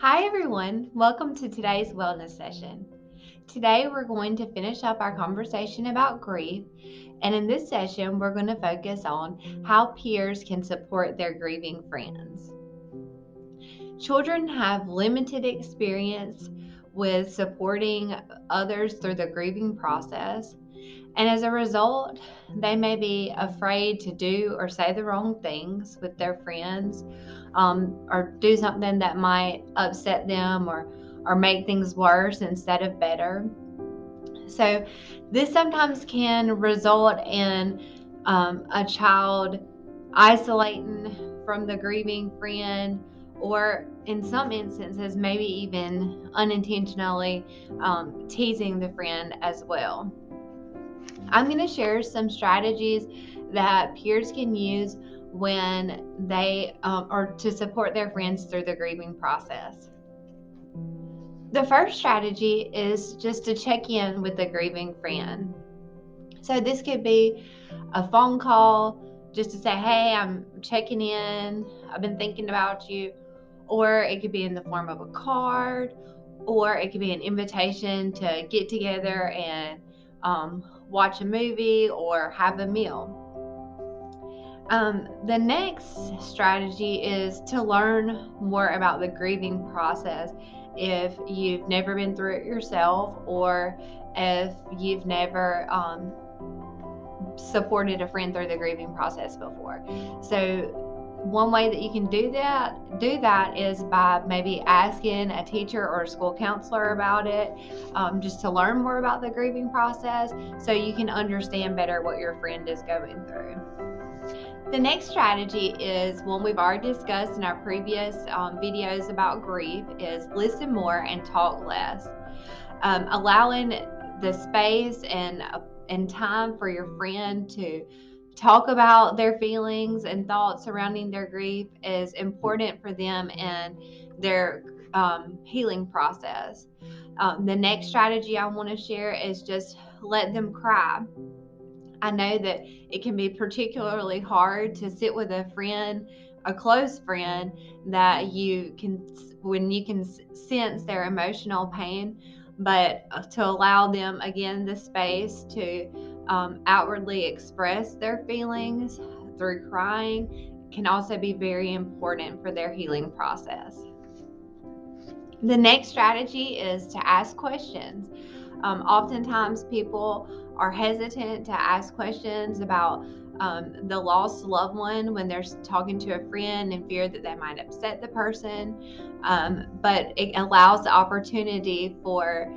Hi everyone, welcome to today's wellness session. Today we're going to finish up our conversation about grief, and in this session we're going to focus on how peers can support their grieving friends. Children have limited experience with supporting others through the grieving process, and as a result, they may be afraid to do or say the wrong things with their friends, or do something that might upset them or make things worse instead of better. So, this sometimes can result in a child isolating from the grieving friend, or in some instances, maybe even unintentionally teasing the friend as well. I'm going to share some strategies that peers can use when they or to support their friends through the grieving process. The first strategy is just to check in with the grieving friend. So this could be a phone call just to say, hey, I'm checking in, I've been thinking about you. Or it could be in the form of a card, or it could be an invitation to get together and watch a movie or have a meal. The next strategy is to learn more about the grieving process if you've never been through it yourself, or if you've never supported a friend through the grieving process before. So one way that you can do that is by maybe asking a teacher or a school counselor about it, just to learn more about the grieving process so you can understand better what your friend is going through. The next strategy is one we've already discussed in our previous videos about grief, is listen more and talk less. Allowing the space and time for your friend to talk about their feelings and thoughts surrounding their grief is important for them and their healing process. The next strategy I want to share is just let them cry. I know that it can be particularly hard to sit with a friend, a close friend, that when you can sense their emotional pain, but to allow them again the space to outwardly express their feelings through crying can also be very important for their healing process. The next strategy is to ask questions. Oftentimes, people are hesitant to ask questions about the lost loved one when they're talking to a friend, in fear that they might upset the person. But it allows the opportunity for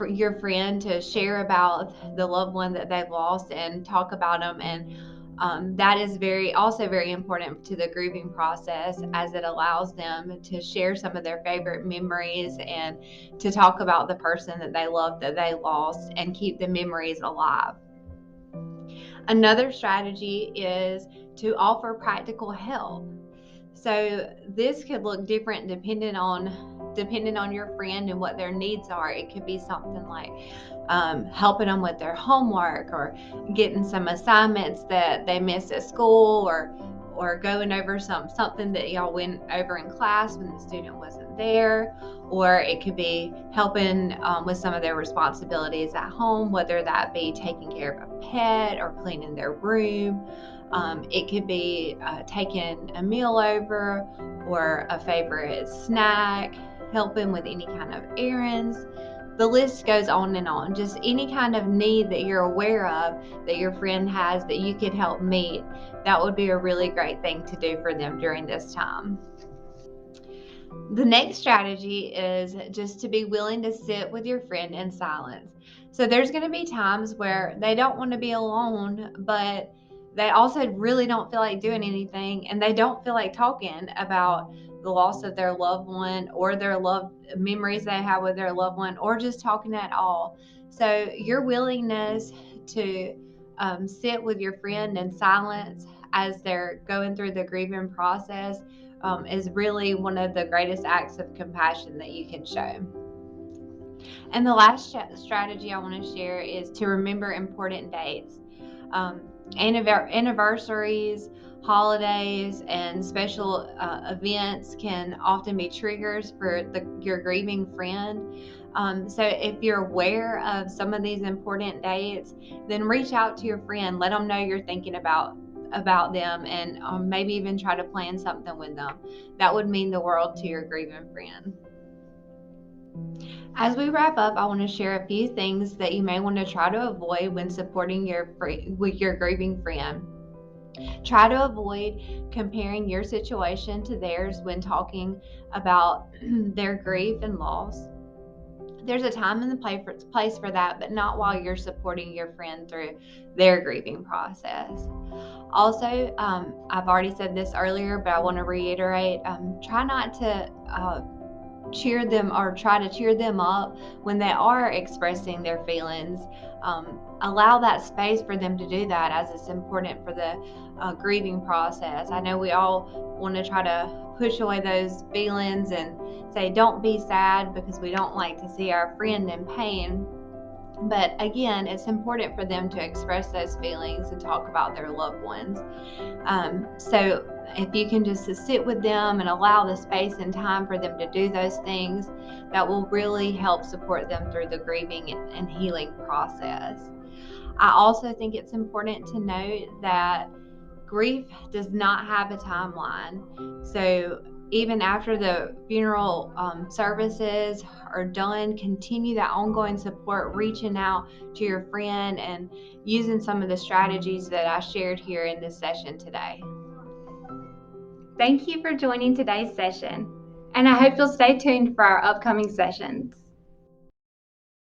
your friend to share about the loved one that they've lost and talk about them, and that is also very important to the grieving process, as it allows them to share some of their favorite memories and to talk about the person that they love that they lost and keep the memories alive. Another strategy is to offer practical help. So this could look different depending on your friend and what their needs are. It could be something like helping them with their homework, or getting some assignments that they missed at school, or going over something that y'all went over in class when the student wasn't there. Or it could be helping with some of their responsibilities at home, whether that be taking care of a pet or cleaning their room. It could be taking a meal over, or a favorite snack, helping with any kind of errands. The list goes on and on. Just any kind of need that you're aware of that your friend has that you could help meet, that would be a really great thing to do for them during this time. The next strategy is just to be willing to sit with your friend in silence. So there's going to be times where they don't want to be alone, but they also really don't feel like doing anything, and they don't feel like talking about the loss of their loved one, or their memories they have with their loved one, or just talking at all. So your willingness to sit with your friend in silence as they're going through the grieving process is really one of the greatest acts of compassion that you can show. And the last strategy I want to share is to remember important dates. Anniversaries, holidays, and special events can often be triggers for your grieving friend. So if you're aware of some of these important dates, then reach out to your friend. Let them know you're thinking about them, and maybe even try to plan something with them. That would mean the world to your grieving friend. As we wrap up, I want to share a few things that you may want to try to avoid when supporting with your grieving friend. Try to avoid comparing your situation to theirs when talking about their grief and loss. There's a time and a place for that, but not while you're supporting your friend through their grieving process. Also, I've already said this earlier, but I want to reiterate, try not to cheer them or try to cheer them up when they are expressing their feelings. Allow that space for them to do that, as it's important for the grieving process. I know we all want to try to push away those feelings and say, don't be sad, because we don't like to see our friend in pain. But again, it's important for them to express those feelings and talk about their loved ones. So if you can just sit with them and allow the space and time for them to do those things, that will really help support them through the grieving and healing process. I also think it's important to note that grief does not have a timeline. So even after the funeral services are done, continue that ongoing support, reaching out to your friend and using some of the strategies that I shared here in this session today. Thank you for joining today's session, and I hope you'll stay tuned for our upcoming sessions.